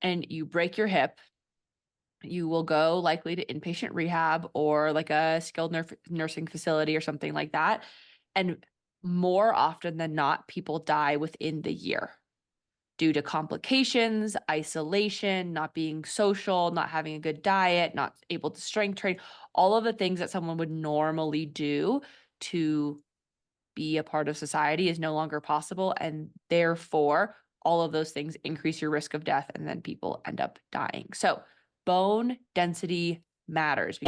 and you break your hip, you will go likely to inpatient rehab or like a skilled nursing facility or something like that. And more often than not, people die within the year due to complications, isolation, not being social, not having a good diet, not able to strength train, all of the things that someone would normally do to be a part of society is no longer possible. And therefore, all of those things increase your risk of death, and then people end up dying. So, bone density matters.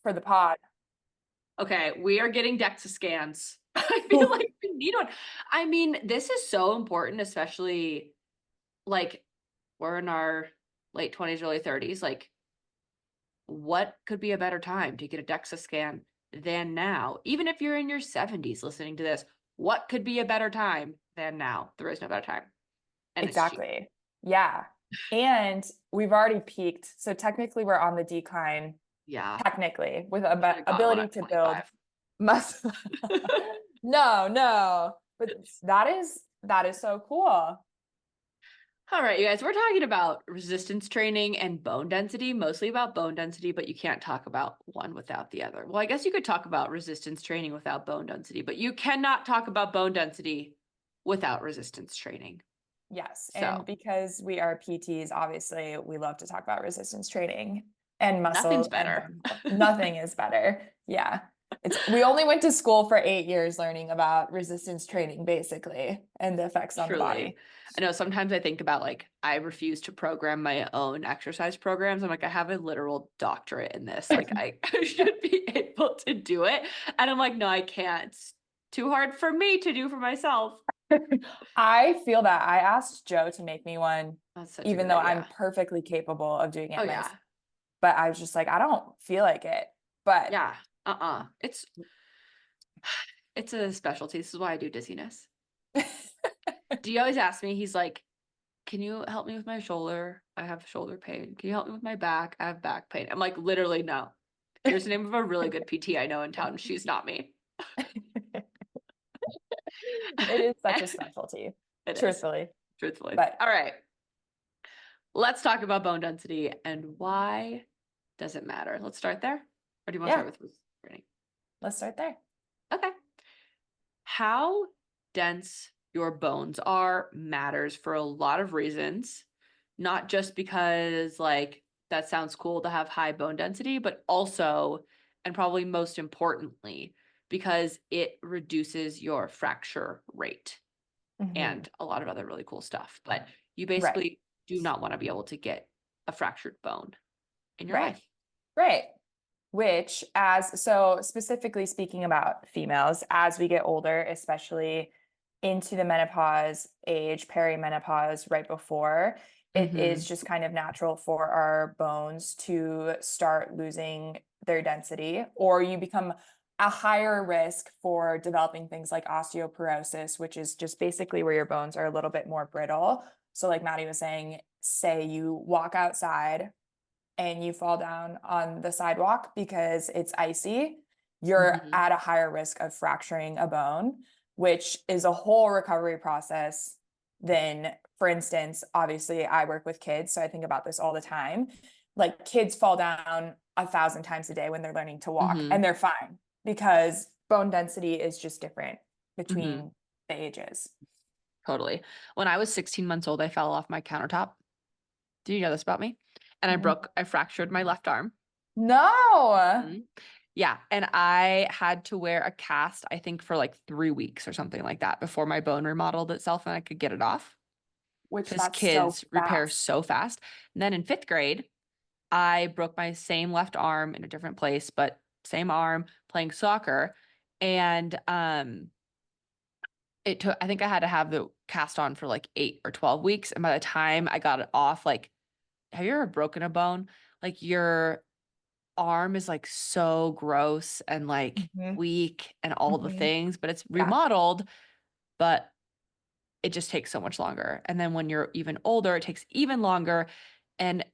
For the pod. Okay, we are getting DEXA scans. I feel like we need one. I mean, this is so important, especially like we're in our late 20s, early 30s. Like, what could be a better time to get a DEXA scan than now? Even if you're in your 70s listening to this, what could be a better time than now? There is no better time. And it's cheap. Exactly. Yeah. And we've already peaked. So technically we're on the decline, Yeah. technically, with I should have gotten one ability at to build 25. muscle. No. But that is so cool. All right, you guys, we're talking about resistance training and bone density, mostly about bone density, but you can't talk about one without the other. Well, I guess you could talk about resistance training without bone density, but you cannot talk about bone density without resistance training. Yes. And So because we are PTs, obviously we love to talk about resistance training and nothing's muscle and better. bone health. Nothing is better. Yeah. We only went to school for 8 years learning about resistance training, basically, and the effects on the Truly. body. I know sometimes I think about like, I refuse to program my own exercise programs. I'm like, I have a literal doctorate in this. Like, I should be able to do it. And I'm like, no, I can't. It's too hard for me to do for myself. I feel that. I asked Joe to make me one, That's such a even good though I'm idea. perfectly capable of doing Oh it myself. yeah. But I was just like, I don't feel like it. But Yeah. It's a specialty. This is why I do dizziness. Do you always ask me? He's like, can you help me with my shoulder? I have shoulder pain. Can you help me with my back? I have back pain. I'm like, literally, no. Here's the name of a really good PT I know in town. She's not me. it is such a specialty, It is, truthfully. truthfully. But All right. Let's talk about bone density and why does it matter? Let's start there. Or do you want to yeah, start with training? let's start there. Okay. How dense your bones are matters for a lot of reasons, not just because like that sounds cool to have high bone density, but also, and probably most importantly, because it reduces your fracture rate Mhm. and a lot of other really cool stuff. But you Right, basically do not want to be able to get a fractured bone in your right, life. right. Which, as so specifically speaking about females, as we get older, especially into the menopause age, perimenopause, right before, it is Mm-hmm. just kind of natural for our bones to start losing their density, or you become a higher risk for developing things like osteoporosis, which is just basically where your bones are a little bit more brittle. So, like Maddie was saying, say you walk outside and you fall down on the sidewalk because it's icy, you're Mm-hmm. at a higher risk of fracturing a bone, which is a whole recovery process. Then, for instance, obviously, I work with kids, so I think about this all the time. Like, kids fall down 1,000 times a day when they're learning to walk, Mm-hmm. and they're fine because bone density is just different Mm-hmm. between the ages. Totally. When I was 16 months old, I fell off my countertop. Do you know this about me? And I fractured my left arm. No, Mhm. Yeah. And I had to wear a cast, I think, for like 3 weeks or something like that before my bone remodeled itself and I could get it off which because that's so kids repair fast. so fast. And then in fifth grade, I broke my same left arm in a different place, but same arm playing soccer. And it took, I think I had to have the cast on for like 8 or 12 weeks. And by the time I got it off, like, have you ever broken a bone? Like your arm is like so gross and like Mhm, weak and all the mhm. things, but it's Yeah. remodeled, but it just takes so much longer. And then when you're even older, it takes even longer. And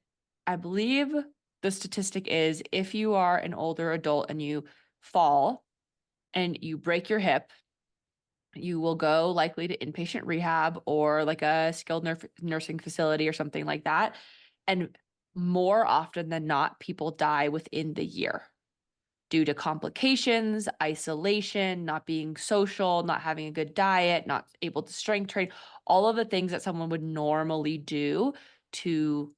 I believe the statistic is if you are an older adult and you fall and you break your hip, you will go likely to inpatient rehab or like a skilled nursing facility or something like that. And more often than not, people die within the year due to complications, isolation, not being social, not having a good diet, not able to strength train, all of the things that someone would normally do to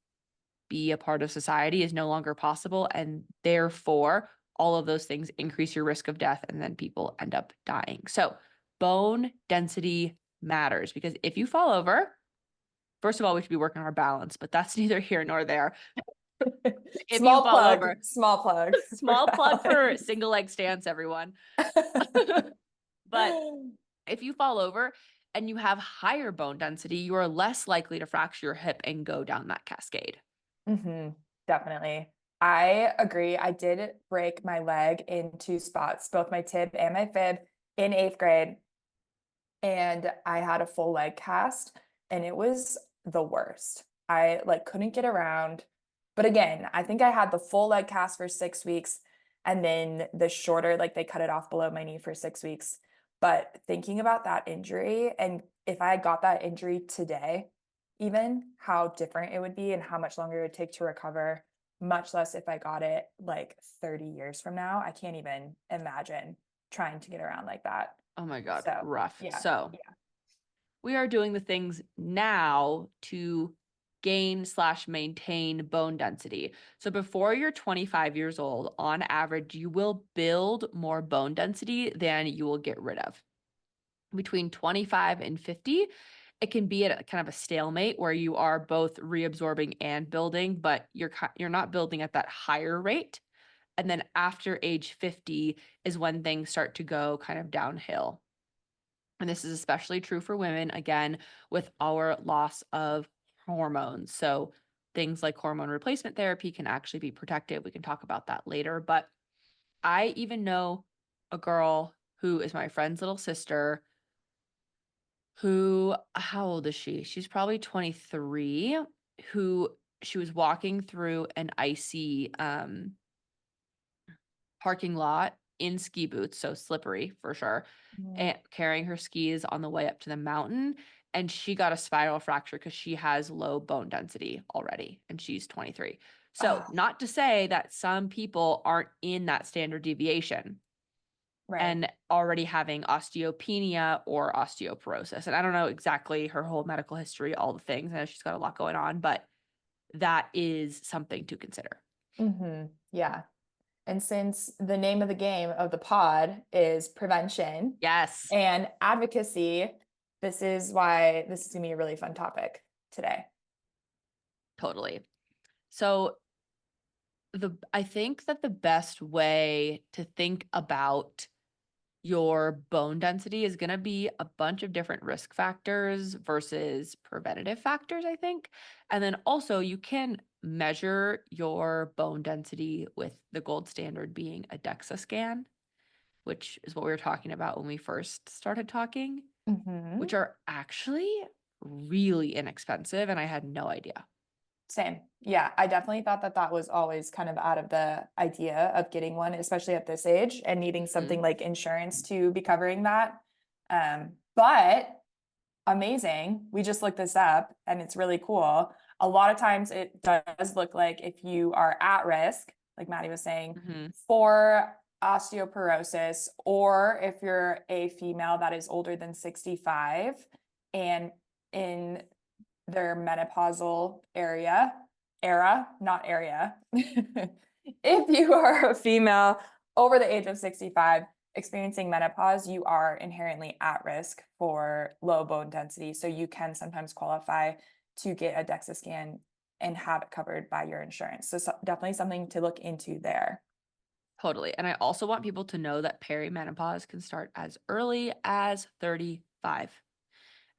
be a part of society is no longer possible. And therefore, all of those things increase your risk of death, and then people end up dying. So, bone density matters because if you fall over, first of all, we should be working on our balance, but that's neither here nor there. If you fall over, small plug for small plug for balance. single leg stance, everyone. But if you fall over and you have higher bone density, you are less likely to fracture your hip and go down that cascade. Hmm. Definitely. I agree. I did break my leg in two spots, both my tib and my fib in eighth grade. And I had a full leg cast and it was the worst. I like couldn't get around. But again, I think I had the full leg cast for 6 weeks and then the shorter, like they cut it off below my knee for 6 weeks. But thinking about that injury and if I had got that injury today, even how different it would be and how much longer it would take to recover, much less if I got it like 30 years from now. I can't even imagine trying to get around like that. Oh my God, So, rough. yeah. So, Yeah. we are doing the things now to gain/maintain bone density. So before you're 25 years old, on average, you will build more bone density than you will get rid of. Between 25 and 50, it can be at a kind of a stalemate where you are both reabsorbing and building, but you're not building at that higher rate. And then after age 50 is when things start to go kind of downhill. And this is especially true for women, again, with our loss of hormones. So things like hormone replacement therapy can actually be protective. We can talk about that later. But I even know a girl who is my friend's little sister who, how old is she? She's probably 23, who she was walking through an icy parking lot in ski boots, so slippery for sure, Mhm. and carrying her skis on the way up to the mountain. And she got a spiral fracture because she has low bone density already, and she's 23. So, Oh, not to say that some people aren't in that standard deviation right. and already having osteopenia or osteoporosis. And I don't know exactly her whole medical history, all the things. I know she's got a lot going on, but that is something to consider. Yeah. And since the name of the game of the pod is prevention Yes, and advocacy, this is why this is going to be a really fun topic today. totally. So, I think that the best way to think about your bone density is going to be a bunch of different risk factors versus preventative factors, I think. And then also you can measure your bone density with the gold standard being a DEXA scan, which is what we were talking about when we first started talking, Hmm. which are actually really inexpensive, and I had no idea. Same. Yeah, I definitely thought that that was always kind of out of the idea of getting one, especially at this age and needing something Mhm. like insurance to be covering that. But amazing. We just looked this up and it's really cool. A lot of times it does look like if you are at risk, like Maddie was saying, Mhm. for osteoporosis, or if you're a female that is older than 65 and in their menopausal not area. If you are a female over the age of 65 experiencing menopause, you are inherently at risk for low bone density. So you can sometimes qualify to get a DEXA scan and have it covered by your insurance. So, definitely something to look into there. Totally. And I also want people to know that perimenopause can start as early as 35.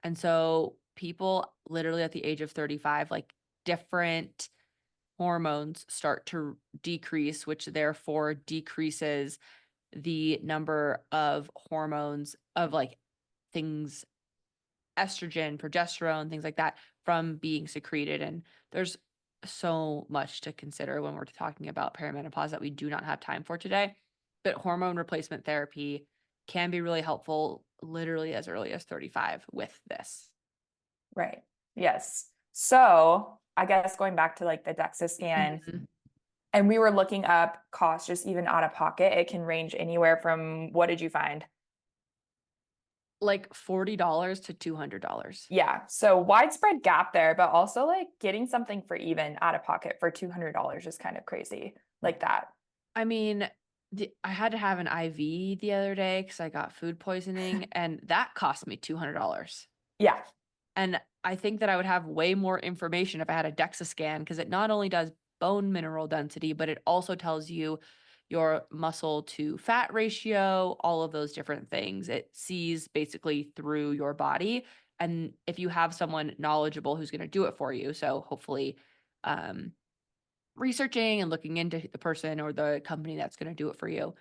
And so people literally at the age of 35, like different hormones start to decrease, which therefore decreases the number of hormones of like things, estrogen, progesterone, things like that from being secreted. And there's so much to consider when we're talking about perimenopause that we do not have time for today. But hormone replacement therapy can be really helpful literally as early as 35 with this. Right. Yes. So I guess going back to like the DEXA scan, Mhm. and we were looking up costs just even out of pocket. It can range anywhere from, what did you find? Like $40 to $200. Yeah. So widespread gap there, but also like getting something for even out of pocket for $200 is kind of crazy like that. I mean, I had to have an IV the other day because I got food poisoning, and that cost me $200. Yeah. And I think that I would have way more information if I had a DEXA scan because it not only does bone mineral density, but it also tells you your muscle to fat ratio, all of those different things. It sees basically through your body. And if you have someone knowledgeable who's going to do it for you, so hopefully, um, researching and looking into the person or the company that's going to do it for you,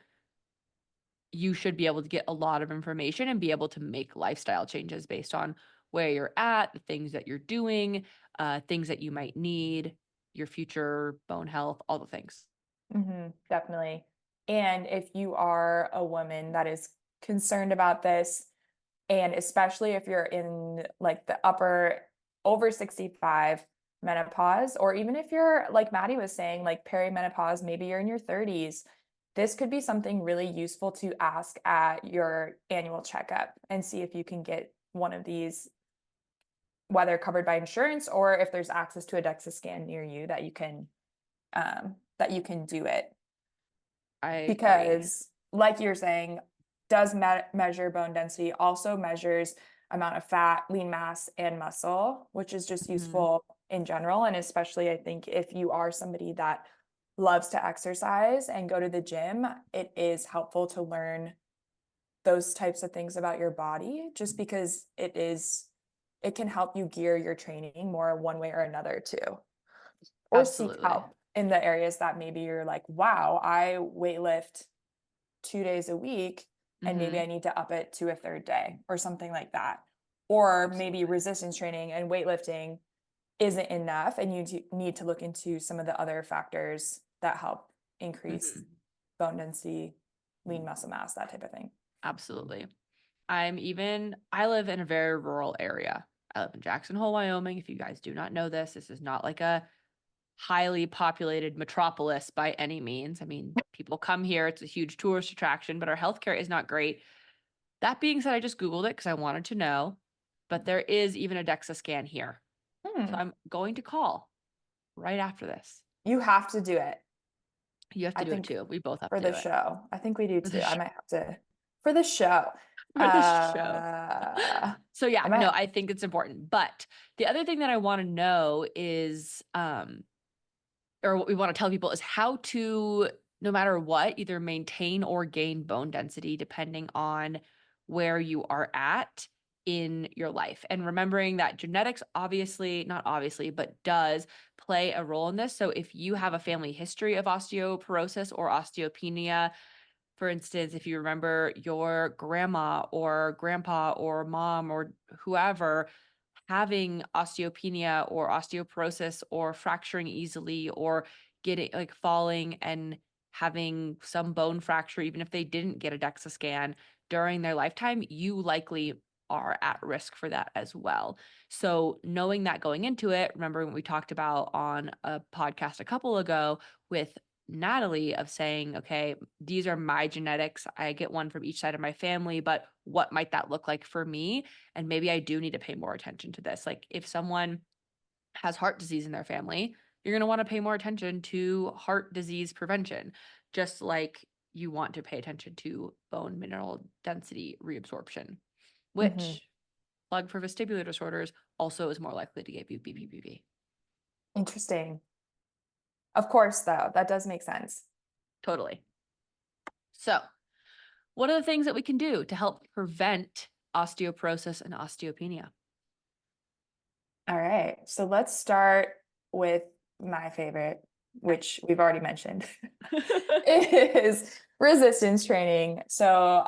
you should be able to get a lot of information and be able to make lifestyle changes based on where you're at, the things that you're doing, things that you might need, your future bone health, all the things. Definitely. And if you are a woman that is concerned about this, and especially if you're in like the upper over 65 menopause, or even if you're like Maddie was saying, like perimenopause, maybe you're in your 30s, this could be something really useful to ask at your annual checkup and see if you can get one of these, whether covered by insurance or if there's access to a DEXA scan near you that you can do it. I agree. Because like you're saying, does measure bone density, also measures amount of fat, lean mass, and muscle, which is just Mhm. useful in general. And especially, I think if you are somebody that loves to exercise and go to the gym, it is helpful to learn those types of things about your body, just because it can help you gear your training more one way or another too, or seek Absolutely. help in the areas that maybe you're like, wow, I weightlift 2 days a week, and maybe I Hmm. need to up it to a third day or something like that. Or maybe Absolutely. resistance training and weightlifting isn't enough, and you need to look into some of the other factors that help increase Hmm. bone density, lean muscle mass, that type of thing. Absolutely. I live in a very rural area. I live in Jackson Hole, Wyoming. If you guys do not know this, this is not like a highly populated metropolis by any means. I mean, people come here, it's a huge tourist attraction, but our healthcare is not great. That being said, I just Googled it because I wanted to know, but there is even a DEXA scan here. So Hmm. I'm going to call right after this. You have to do it. You have to I do it think too. We both have for to the do it show. I think we do for the too. I show. might have to for the show. For the show. So I yeah, no, might. I think it's important. But the other thing that I want to know is or what we want to tell people is how to, no matter what, either maintain or gain bone density depending on where you are at in your life. And remembering that genetics obviously, not obviously, but does play a role in this. So if you have a family history of osteoporosis or osteopenia, for instance, if you remember your grandma or grandpa or mom or whoever having osteopenia or osteoporosis or fracturing easily or getting like falling and having some bone fracture, even if they didn't get a DEXA scan during their lifetime, you likely are at risk for that as well. So, knowing that going into it, remember when we talked about on a podcast a couple ago with Natalie of saying, okay, these are my genetics. I get one from each side of my family, but what might that look like for me? And maybe I do need to pay more attention to this. Like if someone has heart disease in their family, you're going to want to pay more attention to heart disease prevention, just like you want to pay attention to bone mineral density reabsorption, Mhm. which plug for vestibular disorders also is more likely to get BPPV. Interesting. Of course, though, that does make sense. Totally. So, what are the things that we can do to help prevent osteoporosis and osteopenia? All right. So let's start with my favorite, Okay. which we've already mentioned, is resistance training. So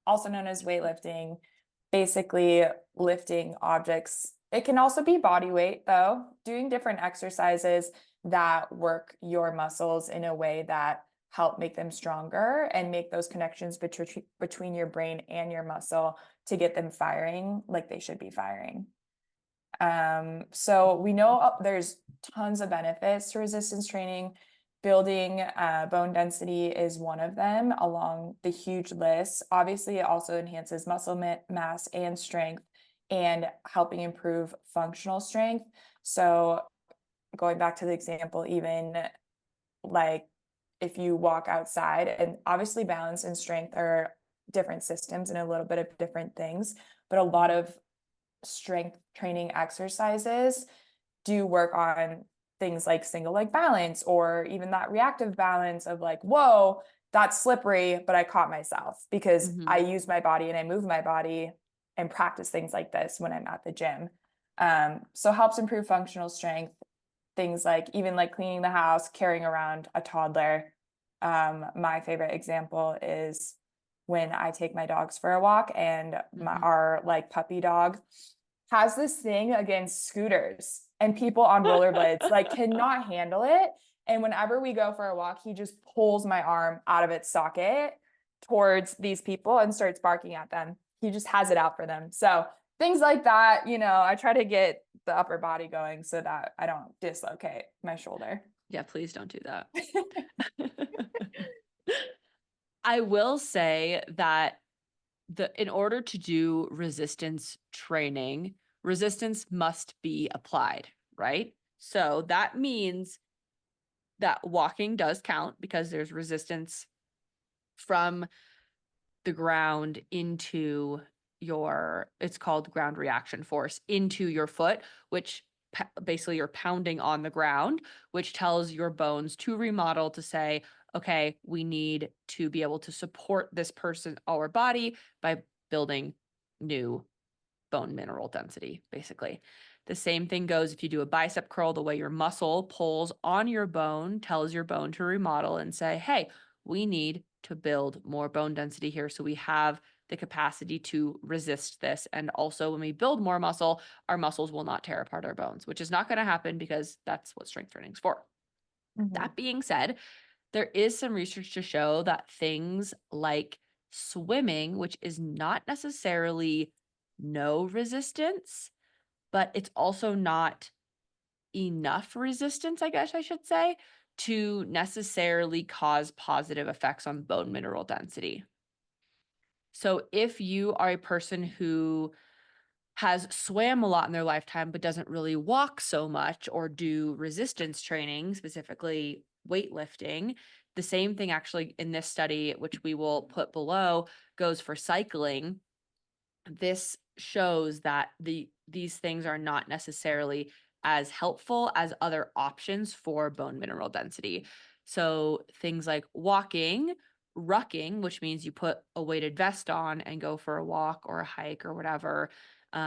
also known as weightlifting, basically lifting objects. It can also be body weight, though, doing different exercises that work your muscles in a way that help make them stronger and make those connections between your brain and your muscle to get them firing like they should be firing. So we know there's tons of benefits to resistance training. Building bone density is one of them along the huge list. Obviously, it also enhances muscle mass and strength and helping improve functional strength. So going back to the example, even like if you walk outside, and obviously balance and strength are different systems and a little bit of different things, but a lot of strength training exercises do work on things like single leg balance, or even that reactive balance of like, whoa, that's slippery, but I caught myself because I Mm-hmm. use my body and I move my body and practice things like this when I'm at the gym. So helps improve functional strength, things like even like cleaning the house, carrying around a toddler. My favorite example is when I take my dogs for a walk, and Mm-hmm. our like puppy dog has this thing against scooters and people on rollerblades, like cannot handle it. And whenever we go for a walk, he just pulls my arm out of its socket towards these people and starts barking at them. He just has it out for them. So things like that, I try to get the upper body going so that I don't dislocate my shoulder. Yeah, please don't do that. I will say that in order to do resistance training, resistance must be applied, right? So that means that walking does count because there's resistance from the ground into it's called ground reaction force, into your foot, which basically you're pounding on the ground, which tells your bones to remodel to say, okay, we need to be able to support this person, our body, by building new bone mineral density, basically. The same thing goes if you do a bicep curl, the way your muscle pulls on your bone tells your bone to remodel and say, hey, we need to build more bone density here so we have the capacity to resist this. And also, when we build more muscle, our muscles will not tear apart our bones, which is not going to happen because that's what strength training is for. Mhm. That being said, there is some research to show that things like swimming, which is not necessarily no resistance, but it's also not enough resistance, I guess I should say, to necessarily cause positive effects on bone mineral density. So if you are a person who has swam a lot in their lifetime but doesn't really walk so much or do resistance training, specifically weightlifting, the same thing actually in this study, which we will put below, goes for cycling. This shows that these things are not necessarily as helpful as other options for bone mineral density. So things like walking, rucking, which means you put a weighted vest on and go for a walk or a hike or whatever,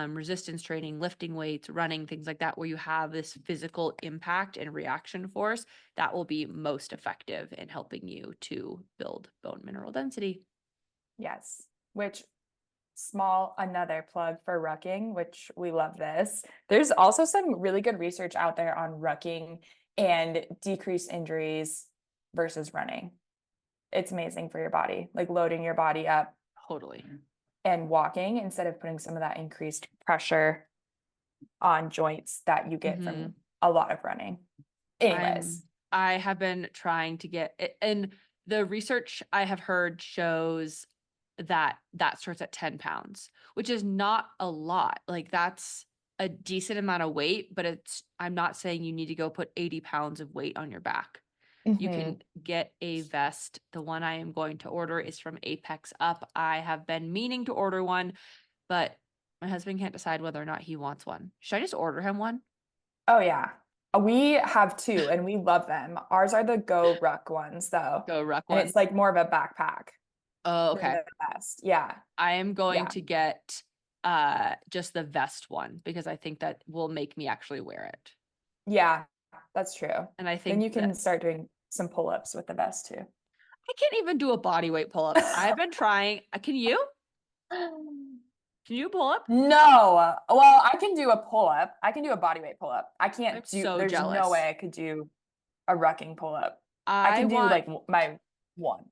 resistance training, lifting weights, running, things like that, where you have this physical impact and reaction force, that will be most effective in helping you to build bone mineral density. Yes, which another plug for rucking, which we love this. There's also some really good research out there on rucking and decreased injuries versus running. It's amazing for your body, like loading your body up Totally. and walking instead of putting some of that increased pressure on joints that you get Mm-hmm. from a lot of running. Anyways, I have been trying to get it, and the research I have heard shows that that starts at 10 pounds, which is not a lot. Like that's a decent amount of weight, but I'm not saying you need to go put 80 pounds of weight on your back. You mhm. can get a vest. The one I am going to order is from Apex Up. I have been meaning to order one, but my husband can't decide whether or not he wants one. Should I just order him one? Oh yeah. We have two and we love them. Ours are the Go Ruck ones though. Go ruck And it's one. like more of a backpack. Oh, They're okay. the best. Yeah. I am going Yeah. to get just the vest one because I think that will make me actually wear it. Yeah, that's true. And I Then think you can that start doing some pull-ups with the vest too. I can't even do a body weight pull-up. I've been trying. Can you? Can you pull up? No. Well, I can do a pull-up. I can do a body weight pull-up. I I'm can't do, so there's no way jealous. I could do a rucking pull-up. I I can do want like my One.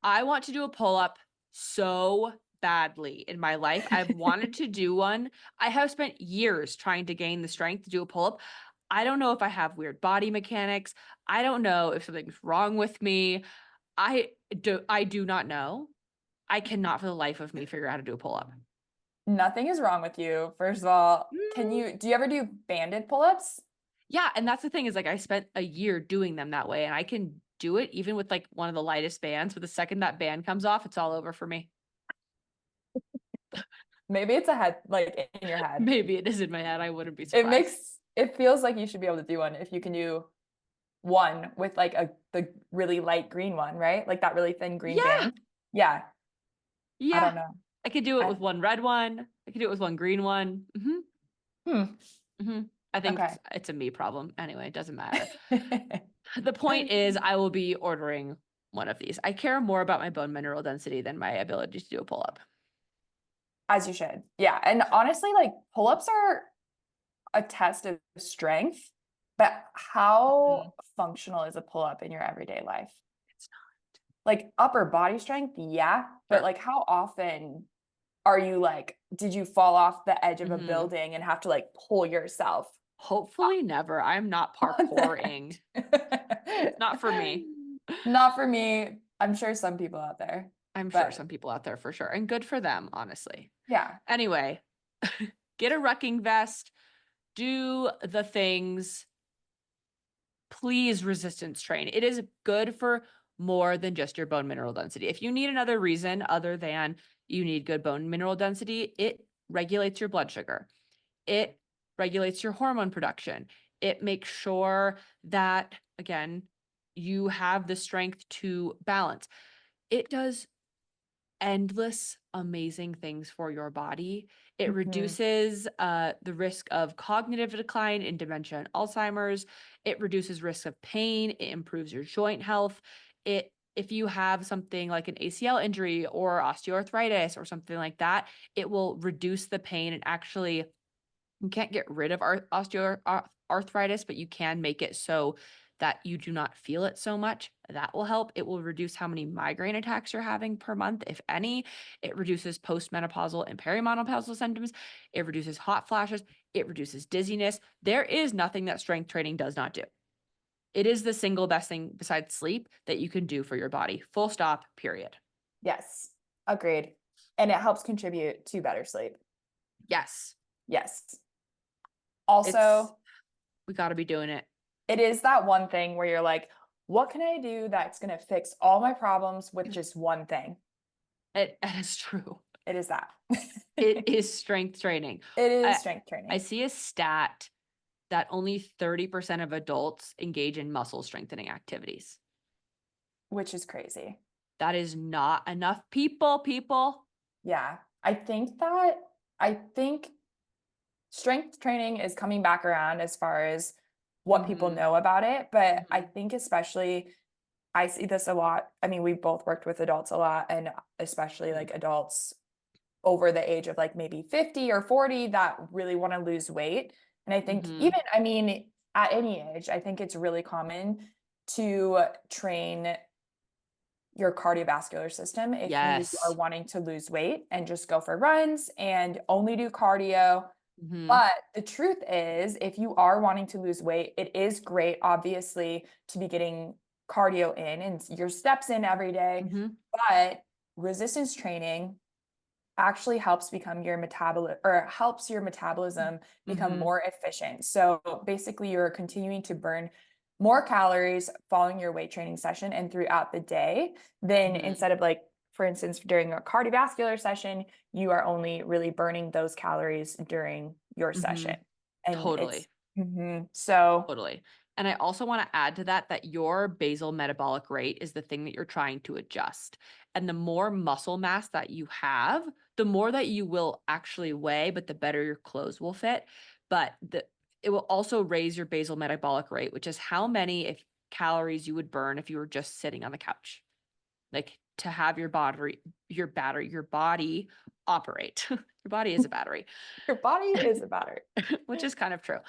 I want to do a pull-up so badly in my life. I've wanted to do one. I have spent years trying to gain the strength to do a pull-up. I don't know if I have weird body mechanics. I don't know if something's wrong with me. I do not know. I cannot for the life of me figure out how to do a pull-up. Nothing is wrong with you. First of all, Mm. do you ever do banded pull-ups? Yeah, and that's the thing is like I spent a year doing them that way and I can do it even with like one of the lightest bands, but the second that band comes off, it's all over for me. Maybe it's a head, like in your head. Maybe it is in my head. I wouldn't be It surprised. makes it feels like you should be able to do one if you can do one with like the really light green one, right? Like that really thin green Yeah, band. Yeah, I yeah. don't know. I could do it I, with one red one. I could do it with one green one. hmm. I think Okay. it's a me problem. Anyway, it doesn't matter. The point is, I will be ordering one of these. I care more about my bone mineral density than my ability to do a pull up. As you should. Yeah. And honestly, like pull-ups are a test of strength, but Mhm. how functional is a pull-up in your everyday life? It's Like upper body strength, yeah, not but sure. like how often are you like, did you fall off the edge of a Hmm. building and have to like pull yourself Hopefully never. I'm not on parkouring. It's that? not for me. Not for me. I'm sure some people out there, I'm sure but some people out there for sure, and good for them, honestly. yeah. Anyway, get a rucking vest, do the things. Please resistance train. It is good for more than just your bone mineral density. If you need another reason other than you need good bone mineral density, it regulates your blood sugar. It regulates your hormone production. It makes sure that, again, you have the strength to balance. It does endless amazing things for your body. It Mhm. reduces the risk of cognitive decline in dementia and Alzheimer's. It reduces risk of pain. It improves your joint health. If you have something like an ACL injury or osteoarthritis or something like that, it will reduce the pain and actually you can't get rid of osteoarthritis, but you can make it so that you do not feel it so much. That will help. It will reduce how many migraine attacks you're having per month, if any. It reduces postmenopausal and perimenopausal symptoms. It reduces hot flashes. It reduces dizziness. There is nothing that strength training does not do. It is the single best thing besides sleep that you can do for your body. Full stop, period. Yes. Agreed. And it helps contribute to better sleep. Yes, Yes. it's, Also, we got to be doing it. it is that one thing where you're like, what can I do that's going to fix all my problems with just one thing? It is true. It is that. It is strength training. It is I strength I training, see a stat that only 30% of adults engage in muscle strengthening activities. which is crazy. That is not enough people. Yeah. I think strength training is coming back around as far as what people Mhm. know about it, but I Mhm. think especially I see this a lot. I mean, we've both worked with adults a lot, and especially Mhm. like adults over the age of like maybe 50 or 40 that really want to lose weight. And I think Mhm. even, I mean, at any age, I think it's really common to train your cardiovascular system if you are Yes. wanting to lose weight and just go for runs and only do cardio. Mhm. But the truth is, if you are wanting to lose weight, it is great, obviously, to be getting cardio in and your steps in every day. Mhm. But resistance training actually helps your metabolism become Mhm. more efficient. So basically you're continuing to burn more calories following your weight training session and throughout the day than Mhm. instead of like for instance during a cardiovascular session you are only really burning those calories during your session. Mhm. And it's Totally. so Totally. And I also want to add to that that your basal metabolic rate is the thing that you're trying to adjust. And the more muscle mass that you have, the more that you will actually weigh, but the better your clothes will fit. But it will also raise your basal metabolic rate, which is how many if calories you would burn if you were just sitting on the couch. Like to have your body operate. Your body is a battery, your body is a battery. which is kind of true.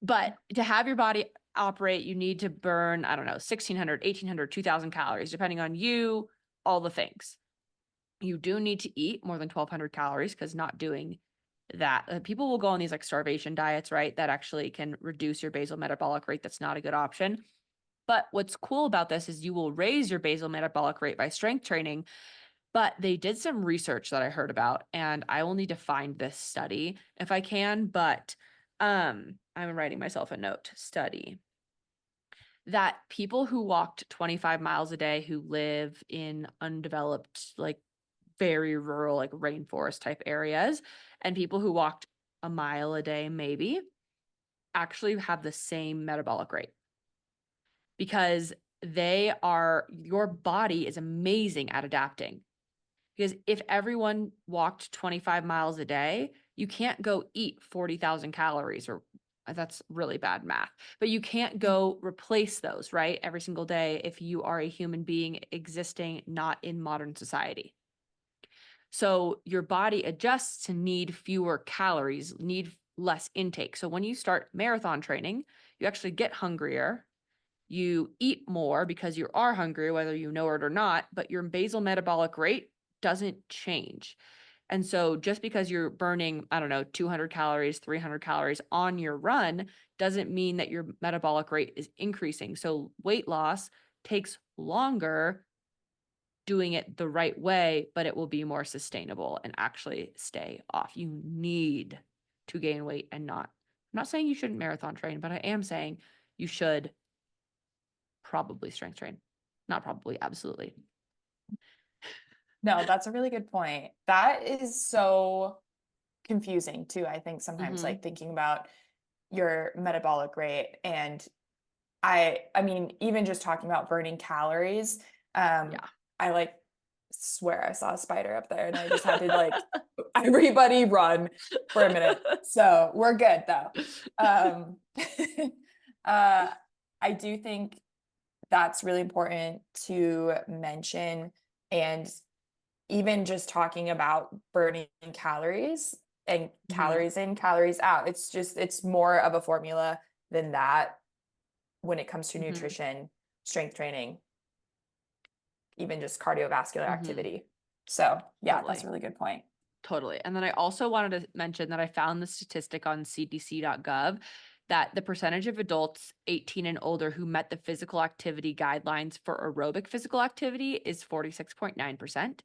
But to have your body operate, you need to burn, I don't know, 1,600, 1,800, 2,000 calories, depending on you, all the things. You do need to eat more than 1,200 calories because not doing that, people will go on these like starvation diets, right? That actually can reduce your basal metabolic rate. That's not a good option. But what's cool about this is you will raise your basal metabolic rate by strength training. But they did some research that I heard about, and I will need to find this study if I can. But I'm writing myself a note. Study that people who walked 25 miles a day, who live in undeveloped, like very rural, like rainforest type areas, and people who walked a mile a day, maybe, actually have the same metabolic rate because your body is amazing at adapting. Because if everyone walked 25 miles a day, you can't go eat 40,000 calories, or that's really bad math, but you can't go replace those, right? Every single day if you are a human being existing not in modern society. So your body adjusts to need fewer calories, need less intake. So when you start marathon training, you actually get hungrier. You eat more because you are hungry, whether you know it or not, but your basal metabolic rate doesn't change. And so just because you're burning, I don't know, 200 calories, 300 calories on your run doesn't mean that your metabolic rate is increasing. So weight loss takes longer doing it the right way, but it will be more sustainable and actually stay off. You need to gain weight and not, I'm not saying you shouldn't marathon train, but I am saying you should probably strength train. Not probably, absolutely. No, that's a really good point. That is so confusing too. I think sometimes Mm-hmm. like thinking about your metabolic rate, and I mean, even just talking about burning calories, Yeah. I like swear I saw a spider up there and I just had to like everybody run for a minute. So we're good though. Um uh I do think that's really important to mention. And even just talking about burning calories and Mm-hmm. calories in, calories out, it's more of a formula than that when it comes to Mm-hmm. nutrition, strength training, even just cardiovascular Mm-hmm. activity. So yeah, that's a Totally. really good point. Totally. And then I also wanted to mention that I found the statistic on cdc.gov that the percentage of adults 18 and older who met the physical activity guidelines for aerobic physical activity is 46.9%.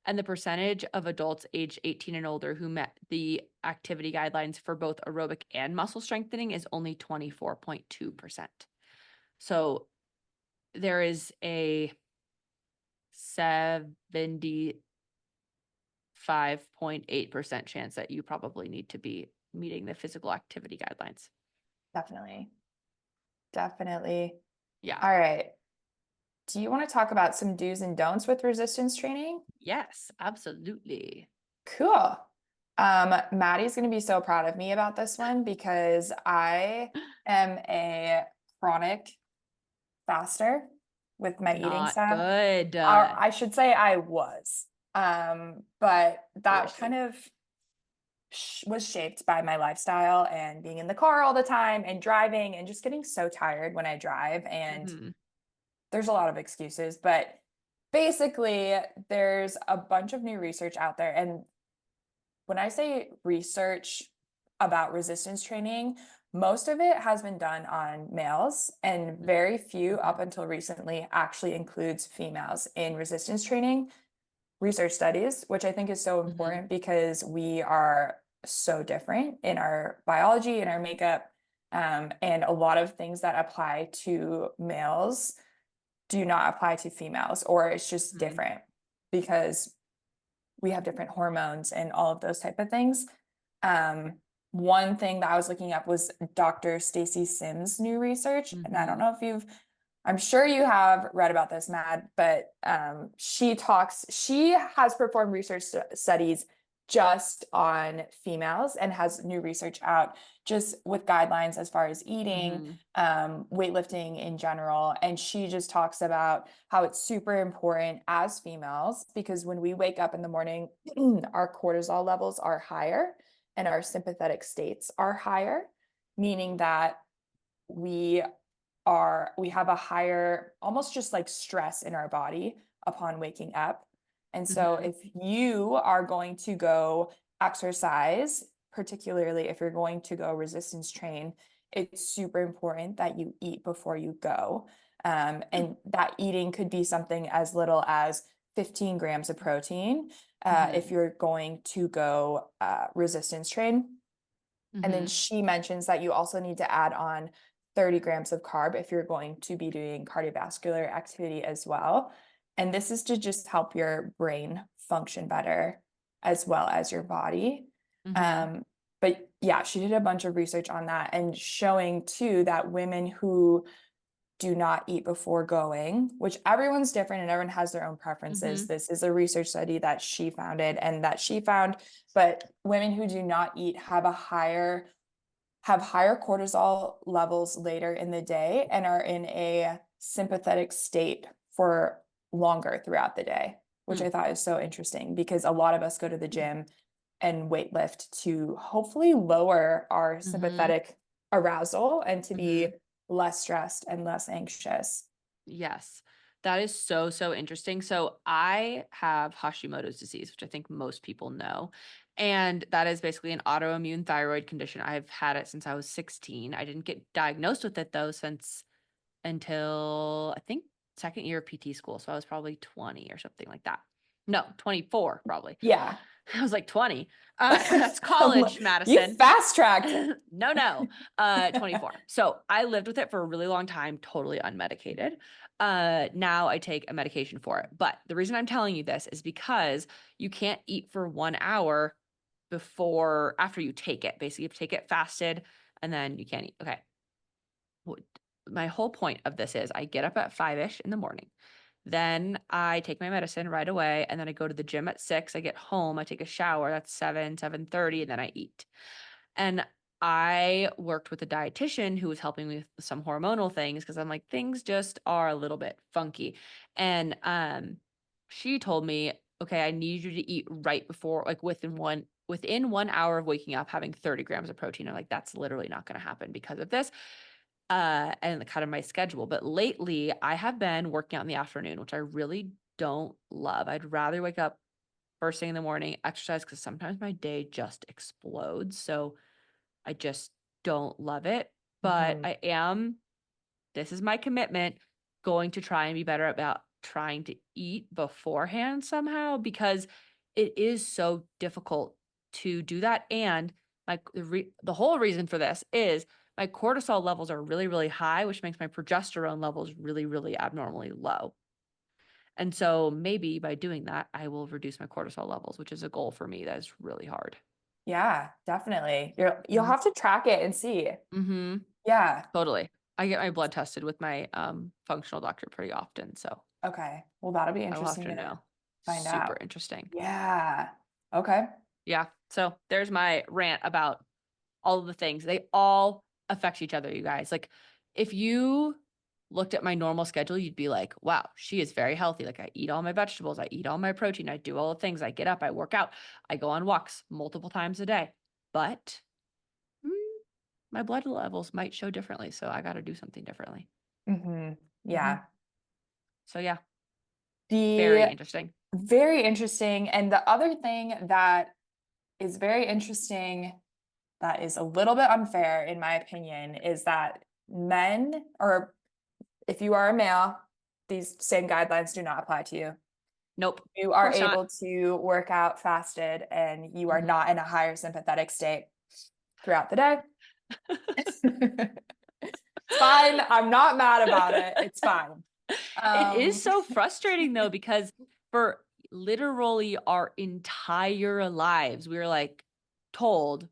And the percentage of adults aged 18 and older who met the activity guidelines for both aerobic and muscle strengthening is only 24.2%. So there is a 75.8% chance that you probably need to be meeting the physical activity guidelines. Definitely. Definitely. Yeah. All right. Do you want to talk about some do's and don'ts with resistance training? Yes, absolutely. Cool. Maddie's going to be so proud of me about this one because I am a chronic faster with my eating Not style. good. Or I should say I was. But that Bless you. kind of was shaped by my lifestyle and being in the car all the time and driving and just getting so tired when I drive. And Mm-hmm. there's a lot of excuses, but basically, there's a bunch of new research out there. And when I say research about resistance training, most of it has been done on males, and very few Mm-hmm. up until recently actually includes females in resistance training research studies, which I think is so Mm-hmm. important because we are so different in our biology and our makeup. And a lot of things that apply to males do not apply to females, or it's just Mm-hmm. different because we have different hormones and all of those type of things. Um, One thing that I was looking up was Dr. Stacy Sims' new research. And I don't Mm-hmm. know if I'm sure you have read about this, Mad, but she has performed research studies just on females and has new research out just with guidelines as far as eating, Mm-hmm. weightlifting in general. And she just talks about how it's super important as females because when we wake up in the morning, our cortisol levels are higher and our sympathetic states are higher, meaning that we we have a higher, almost just like stress in our body upon waking up. And so Mhm. if you are going to go exercise, particularly if you're going to go resistance train, it's super important that you eat before you go. Hmm. And that eating could be something as little as 15 grams of protein if Mhm. you're going to go resistance train. And then Mhm. she mentions that you also need to add on 30 grams of carb if you're going to be doing cardiovascular activity as well. And this is to just help your brain function better as well as your body. Mhm. Um, but yeah, she did a bunch of research on that and showing too that women who do not eat before going, which everyone's different and everyone has their own preferences. Mhm. This is a research study that she founded and that she found, but women who do not eat have higher cortisol levels later in the day and are in a sympathetic state for longer throughout the day, which Hmm. I thought is so interesting because a lot of us go to the gym and weight lift to hopefully lower our Mhm. sympathetic arousal and to be Mhm. less stressed and less anxious. Yes. That is so, so interesting. So I have Hashimoto's disease, which I think most people know. And that is basically an autoimmune thyroid condition. I've had it since I was 16. I didn't get diagnosed with it though since until I think second year of PT school. So I was probably 20 or something like that. No, 24 probably. Yeah. I was like 20. That's college, You Madison. fast tracked. No, no. 24. So I lived with it for a really long time, totally unmedicated. Now I take a medication for it. But the reason I'm telling you this is because you can't eat for 1 hour after you take it. Basically, you take it fasted and then you can't eat. Okay. What- My whole point of this is I get up at 5-ish in the morning. Then I take my medicine right away. And then I go to the gym at 6. I get home, I take a shower. That's 7, 7:30, and then I eat. And I worked with a dietitian who was helping me with some hormonal things because I'm like, things just are a little bit funky. And she told me, okay, I need you to eat right before, like within 1 hour of waking up, having 30 grams of protein. I'm like, that's literally not going to happen because of this. And kind of my schedule. But lately I have been working out in the afternoon, which I really don't love. I'd rather wake up first thing in the morning, exercise because sometimes my day just explodes. So I just don't love it, but Mhm. this is my commitment, going to try and be better about trying to eat beforehand somehow because it is so difficult to do that. And the whole reason for this is my cortisol levels are really, really high, which makes my progesterone levels really, really abnormally low. And so maybe by doing that, I will reduce my cortisol levels, which is a goal for me that is really hard. Yeah, definitely. You'll Mhm. have to track it and see. Mhm. Yeah. Totally. I get my blood tested with my, functional doctor pretty often, so Okay. Well, that'll be I will have interesting to to know. find Super out. interesting. Yeah. Okay. Yeah, so there's my rant about all of the things. They all affect each other, you guys. Like, if you looked at my normal schedule, you'd be like, "Wow, she is very healthy." Like, I eat all my vegetables, I eat all my protein, I do all the things, I get up, I work out, I go on walks multiple times a day. But, mm, my blood levels might show differently, so I gotta do something differently. Yeah. Mhm. So, yeah, very The interesting. very interesting. And the other thing that is very interesting that is a little bit unfair, in my opinion, is that men, or if you are a male, these same guidelines do not apply to you. Nope. You Of are course able not. to work out fasted and you are Mhm. not in a higher sympathetic state throughout the day. It's fine. I'm not mad about it. It's fine. It is Um, so frustrating though, because for literally our entire lives, we were told,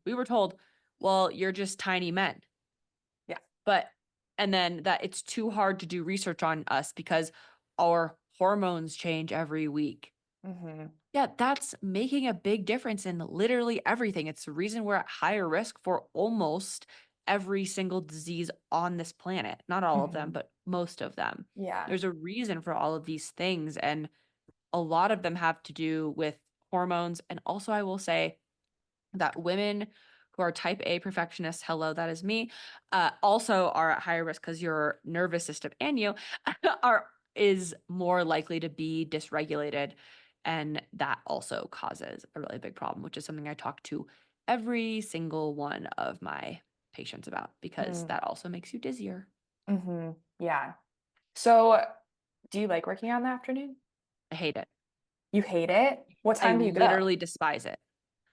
well, you're just tiny men. yeah. But, and then that it's too hard to do research on us because our hormones change every week. Hmm. Yeah, that's making a big difference in literally everything. It's the reason we're at higher risk for almost every single disease on this planet. Not all of them, Hmm. but most of them. Yeah. There's a reason for all of these things. And a lot of them have to do with hormones. And also, I will say that women who are type A perfectionists, hello, that is me, also are at higher risk because your nervous system and you is more likely to be dysregulated. And that also causes a really big problem, which is something I talk to every single one of my patients about because Mm, that also makes you dizzier. yeah. So, do you like working out in the afternoon? I hate it. You hate it? What I time do you go? literally despise it.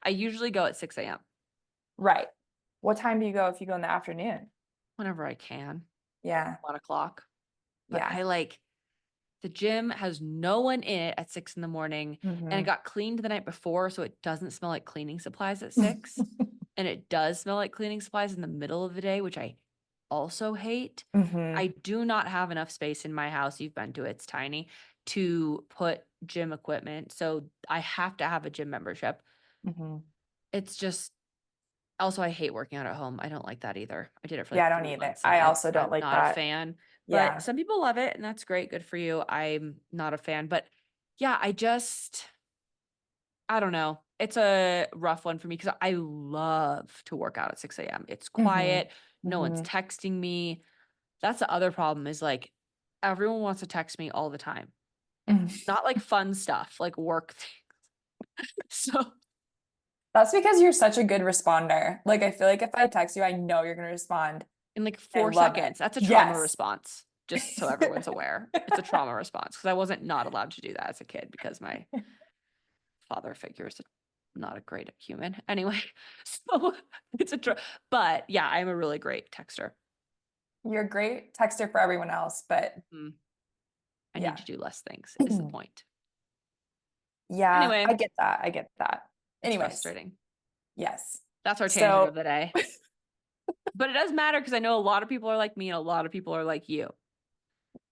I usually go at 6 a.m. Right. What time do you go if you go in the afternoon? whenever I can, Yeah. 1 o'clock. But Yeah. I like the gym has no one in it at 6 in the morning, and it Hmm. got cleaned the night before, so it doesn't smell like cleaning supplies at 6. And it does smell like cleaning supplies in the middle of the day, which I also hate. Hmm. I do not have enough space in my house. You've been to it, it's tiny, to put gym equipment. So I have to have a gym membership. Hmm. It's just also I hate working out at home. I don't like that either. I did it for Yeah, like I don't 3 either. months and I also don't I'm like not a that. fan. But Yeah. some people love it and that's great. Good for you. I'm not a fan. But yeah, I don't know. It's a rough one for me because I love to work out at 6 a.m. It's Hmm. quiet. No one's Hmm. texting me. That's the other problem is like everyone wants to text me all the time. Not like fun stuff, like work things. So That's because you're such a good responder. Like, I feel like if I text you, I know you're going to respond. in like I four love it. seconds, that's a trauma Yes. response, just so everyone's aware. It's a trauma response because I wasn't not allowed to do that as a kid because my father figure is not a great human. Anyway, so it's but yeah, I'm a really great texter. You're a great texter for everyone else, but Mhm. I need yeah. to do less things, is the point. Yeah, Anyway, I get that. I get that. it's Anyways, frustrating. yes. That's our tangent So of the day. But it does matter because I know a lot of people are like me and a lot of people are like you.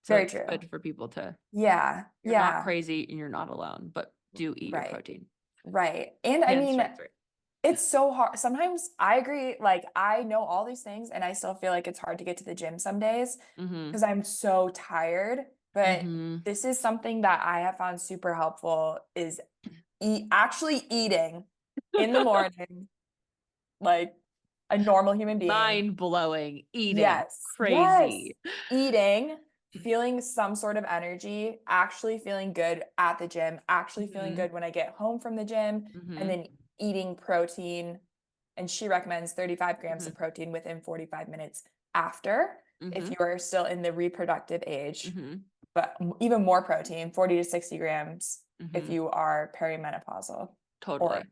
So very it's true. good for people to, Yeah. you're not Yeah. crazy and you're not alone, but do eat your Right. protein Right. And I and mean, straight through. it's so hard. Sometimes I agree. Like, I know all these things, and I still feel like it's hard to get to the gym some days Mm-hmm. because I'm so tired. But Mm-hmm. this is something that I have found super helpful is actually eating in the morning, like a normal human being. Mind blowing. Eating. Yes, yes. Crazy. Eating, feeling some sort of energy, actually feeling good at the gym, actually feeling Mm-hmm. good when I get home from the gym, and Mm-hmm. then eating protein. And she recommends 35 grams of Mm-hmm. protein within 45 minutes after, if Mm-hmm. you are still in the reproductive age, Mm-hmm. but even more protein, 40 to 60 grams, if Mm-hmm. you are perimenopausal or Totally.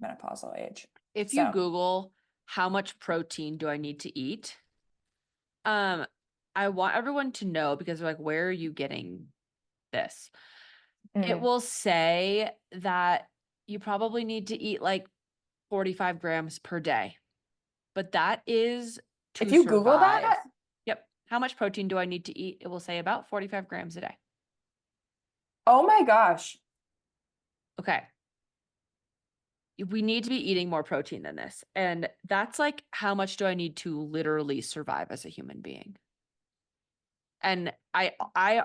menopausal age. If you So, Google how much protein do I need to eat, um, I want everyone to know because they're like, where are you getting this? It mm. will say that you probably need to eat like 45 grams per day, but that is If to you Google survive. that, Yep. How much protein do I need to eat? It will say about 45 grams a day. oh my gosh. Okay. We need to be eating more protein than this. And that's like, how much do I need to literally survive as a human being? And I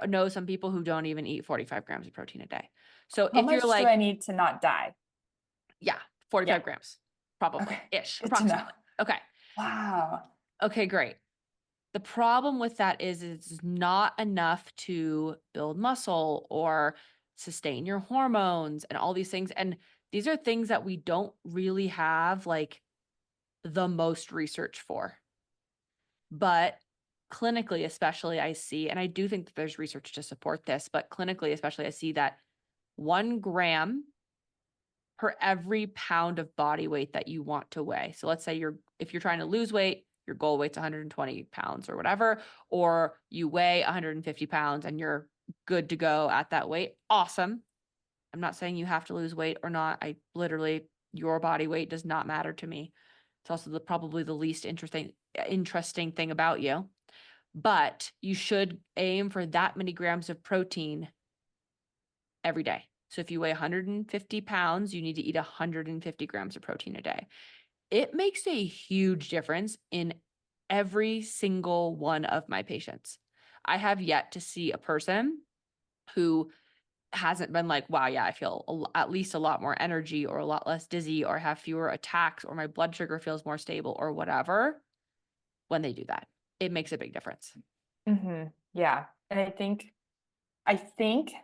know some people who don't even eat 45 grams of protein a day. So How if you're much do like, I need to not die? yeah, Yeah. 45 grams, Okay. probably ish, Good to know. approximately. Okay. Wow. Okay, great. The problem with that is it's not enough to build muscle or sustain your hormones and all these things. And these are things that we don't really have like the most research for. But clinically, especially, I see, and I do think that there's research to support this, but clinically, especially, I see that 1 gram per every pound of body weight that you want to weigh. So let's say if you're trying to lose weight, your goal weight's 120 pounds or whatever, or you weigh 150 pounds and you're good to go at that weight. Awesome. I'm not saying you have to lose weight or not. I literally, your body weight does not matter to me. It's also probably the least interesting thing about you. But you should aim for that many grams of protein every day. So if you weigh 150 pounds, you need to eat 150 grams of protein a day. It makes a huge difference in every single one of my patients. I have yet to see a person who hasn't been like, wow, yeah, I feel at least a lot more energy or a lot less dizzy or have fewer attacks or my blood sugar feels more stable or whatever, when they do that, it makes a big difference. Yeah. And I think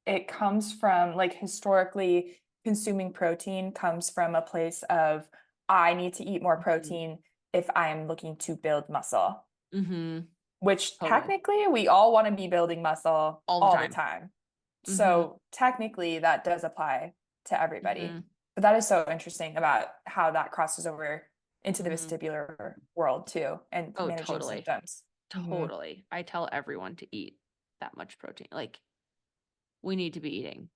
it comes from like historically consuming protein comes from a place of I need to eat more Mhm. protein if I am looking to build muscle, Mhm. which Totally. technically we all want to be building muscle All the all the time. time. Mhm. So technically that does apply to everybody. Mhm. But that is so interesting about how that crosses over into the Mhm. vestibular world too and Oh, managing totally. symptoms. Hmm. Totally. I tell everyone to eat that much protein. Like, we need to be eating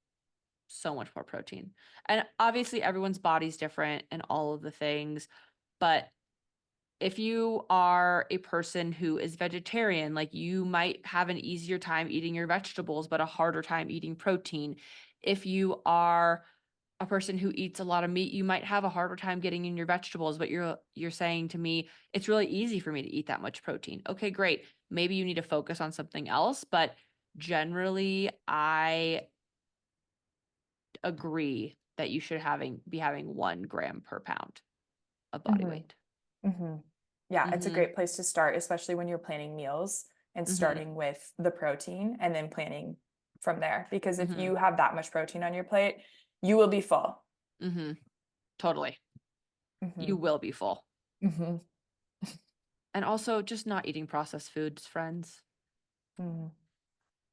so much more protein. And obviously everyone's body's different and all of the things, but if you are a person who is vegetarian, like you might have an easier time eating your vegetables, but a harder time eating protein. If you are a person who eats a lot of meat, you might have a harder time getting in your vegetables, but you're saying to me, it's really easy for me to eat that much protein. Okay, great. Maybe you need to focus on something else, but generally I agree that you should be having 1 gram per pound of body Hmm. weight. Hmm. Yeah, it's a Mm-hmm. great place to start, especially when you're planning meals and Mm-hmm. starting with the protein and then planning from there. Because if Mm-hmm. you have that much protein on your plate, you will be full. Mm-hmm. Totally. You Hmm. will be full. Hmm. And also just not eating processed foods, friends. Hmm.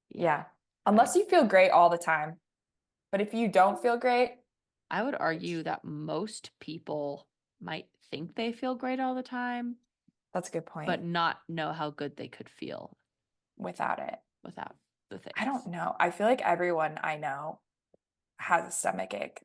Yeah. Yeah. I Unless you feel great all the time. But if you don't feel great, I would which argue that most people might think they feel great all the time, that's a good but point not know how good they could feel without it. without the I don't things know. I feel like everyone I know has a stomach ache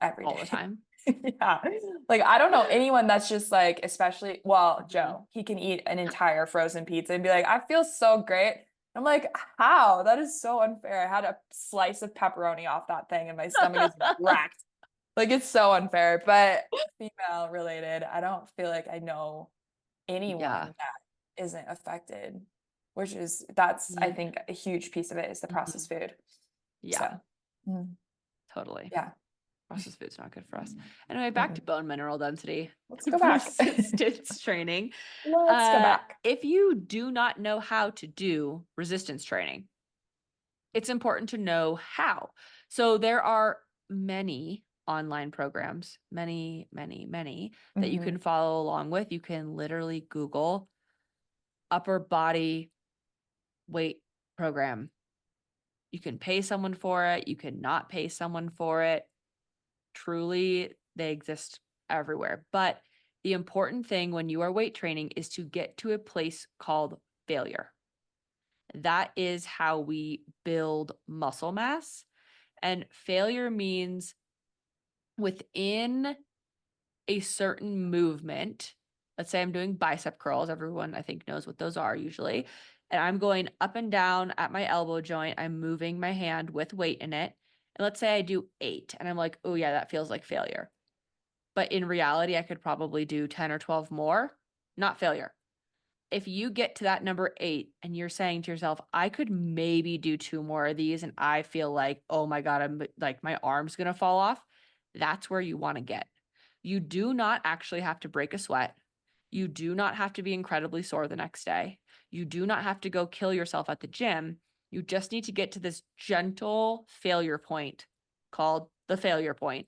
every all the day. time. Yeah. Like I don't know anyone that's just like, especially, well, Mhm. Joe, he can eat an entire frozen pizza and be like, I feel so great. I'm like, how? That is so unfair. I had a slice of pepperoni off that thing and my stomach is racked. Like it's so unfair, but female related, I don't feel like I know Yeah. anyone that isn't affected, which is that's I Mhm. think a huge piece of it is the Mhm. processed food. Yeah, So, mm, totally. yeah. Processed food's not good for us. Anyway, back to Mhm. bone mineral density Let's go and back. resistance training. Let's go back. If you do not know how to do resistance training, it's important to know how. So there are many online programs, many, many, many that you can Hmm. follow along with. You can literally Google upper body weight program. You can pay someone for it. You can not pay someone for it. Truly, they exist everywhere. But the important thing when you are weight training is to get to a place called failure. That is how we build muscle mass. And failure means within a certain movement, let's say I'm doing bicep curls, everyone I think knows what those are usually, and I'm going up and down at my elbow joint, I'm moving my hand with weight in it. And let's say I do 8 and I'm like, "Oh yeah, that feels like failure." But in reality, I could probably do 10 or 12 more, not failure. If you get to that number 8 and you're saying to yourself, I could maybe do 2 more of these and I feel like, oh my God, I'm like my arm's gonna fall off, that's where you want to get. You do not actually have to break a sweat. You do not have to be incredibly sore the next day. You do not have to go kill yourself at the gym. You just need to get to this gentle failure point called the failure point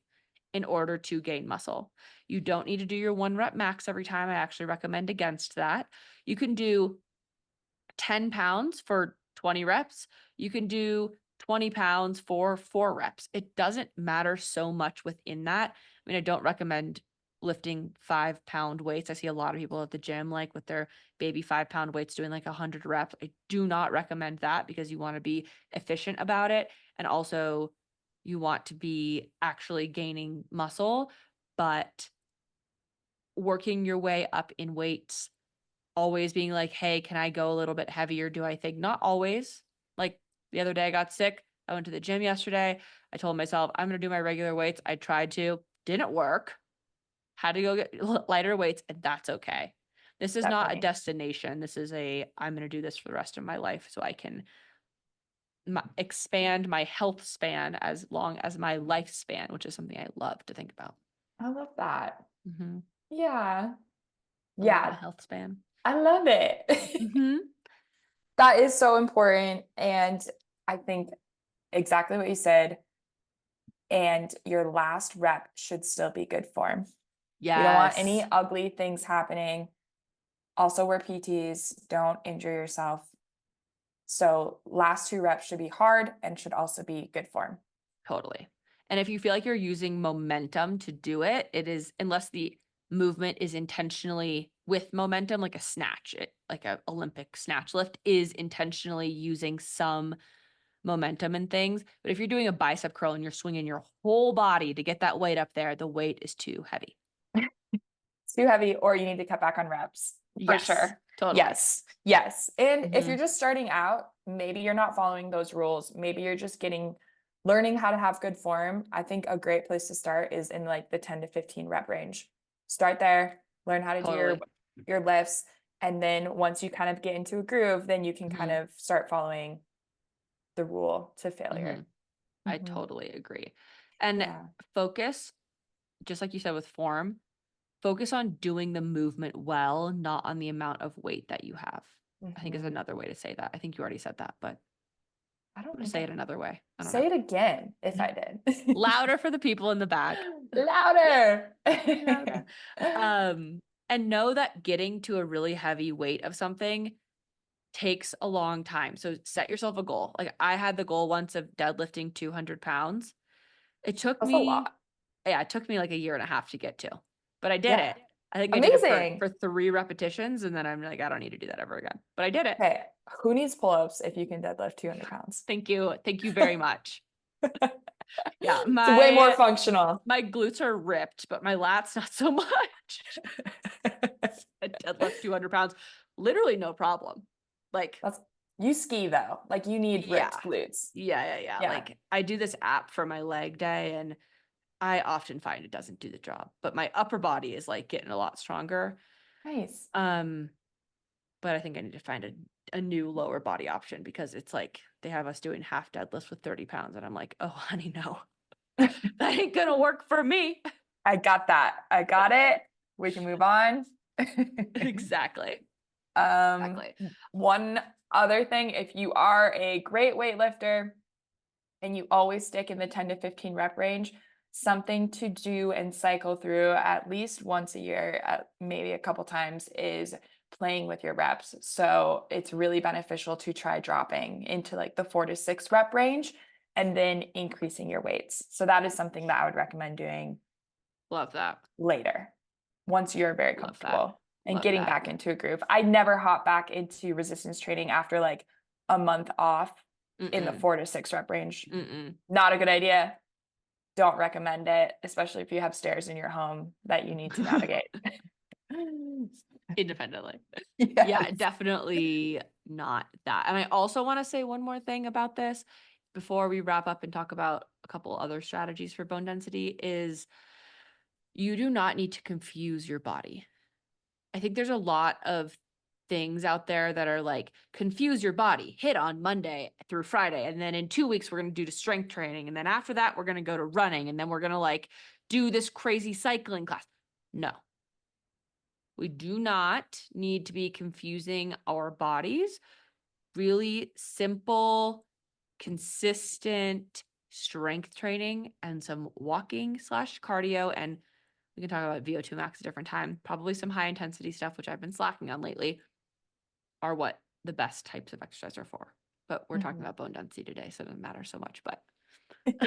in order to gain muscle. You don't need to do your 1 rep max every time. I actually recommend against that. You can do 10 pounds for 20 reps. You can do 20 pounds for 4 reps. It doesn't matter so much within that. I mean, I don't recommend lifting 5 pound weights. I see a lot of people at the gym, like with their baby 5 pound weights, doing like 100 reps. I do not recommend that because you want to be efficient about it. And also, you want to be actually gaining muscle, but working your way up in weights, always being like, hey, can I go a little bit heavier? Do I think? Not always. Like the other day, I got sick. I went to the gym yesterday. I told myself, I'm going to do my regular weights. I tried to, didn't work. Had to go get lighter weights, and that's okay. This is not a Definitely. destination. This is I'm going to do this for the rest of my life so I can expand my health span as long as my lifespan, which is something I love to think about. I love that. Mm-hmm. Yeah. I love my Yeah. health span. I love it. Mm-hmm. That is so important. And I think exactly what you said. And your last rep should still be good form. We don't want any Yes, ugly things happening. Also, we're PTs, don't injure yourself. So, last 2 reps should be hard and should also be good form. totally. And if you feel like you're using momentum to do it, it is, unless the movement is intentionally with momentum, like a snatch, like a Olympic snatch lift is intentionally using some momentum and things. But if you're doing a bicep curl and you're swinging your whole body to get that weight up there, the weight is too heavy. It's too heavy, or you need to cut back on reps for Yes, sure. totally. Yes. Yes. And if Mm-hmm. you're just starting out, maybe you're not following those rules. Maybe you're just learning how to have good form. I think a great place to start is in like the 10 to 15 rep range. Start there, learn how to do Totally. your lifts. And then once you kind of get into a groove, then you can kind Mm-hmm. of start following the rule to Mm-hmm. failure. I Mhm. totally agree. And Yeah. focus, just like you said with form, focus on doing the movement well, not on the amount of weight that you have. I think is Mhm. another way to say that. I think you already said that, but I I'm don't gonna think say I it another way. I don't know. say it again if I did. Louder for the people in the back. Louder. Louder. Um, and know that getting to a really heavy weight of something takes a long time. So set yourself a goal. Like I had the goal once of deadlifting 200 pounds. It took That's a me, lot. yeah, it took me like a year and a half to get to, but I did Yeah. it. I think I did it Amazing. for 3 repetitions, and then I'm like, I don't need to do that ever again. But I did it. Okay. Who needs pull-ups if you can deadlift 200 pounds? Thank you. Thank you very much. Yeah, It's way more my functional. my glutes are ripped, but my lats not so much. I deadlift 200 pounds, literally no problem. Like, That's you ski though. Like you need yeah, ripped glutes. yeah. Yeah. Like I do this app for my leg day, and I often find it doesn't do the job, but my upper body is like getting a lot stronger. Nice. Um, but I think I need to find a new lower body option because it's like they have us doing half deadlifts with 30 pounds, and I'm like, oh, honey, no, that ain't gonna work for me. I got that. I got it. We can move on. Exactly. Um, Exactly. one other thing, if you are a great weightlifter and you always stick in the 10 to 15 rep range, something to do and cycle through at least once a year, maybe a couple times, is playing with your reps. So it's really beneficial to try dropping into like the 4 to 6 rep range and then increasing your weights. So that is something that I would recommend doing Love that. later once you're very Love that. comfortable and Love getting that. back into a groove. I never hop back into resistance training after like a month off in the Mm-mm. 4 to 6 rep range. Mm-mm. Not a good idea. Don't recommend it, especially if you have stairs in your home that you need to navigate. Independently. Yeah, Yes. definitely not that. And I also want to say one more thing about this before we wrap up and talk about a couple other strategies for bone density is you do not need to confuse your body. I think there's a lot of things out there that are like confuse your body, hit on Monday through Friday, and then in 2 weeks we're going to do strength training, and then after that we're going to go to running, and then we're going to like do this crazy cycling class. No, we do not need to be confusing our bodies. Really simple, consistent strength training and some walking slash cardio, and we can talk about VO2 max a different time. Probably some high intensity stuff, which I've been slacking on lately, are what the best types of exercise are for. But we're talking Mhm. about bone density today, so it doesn't matter so much. But stick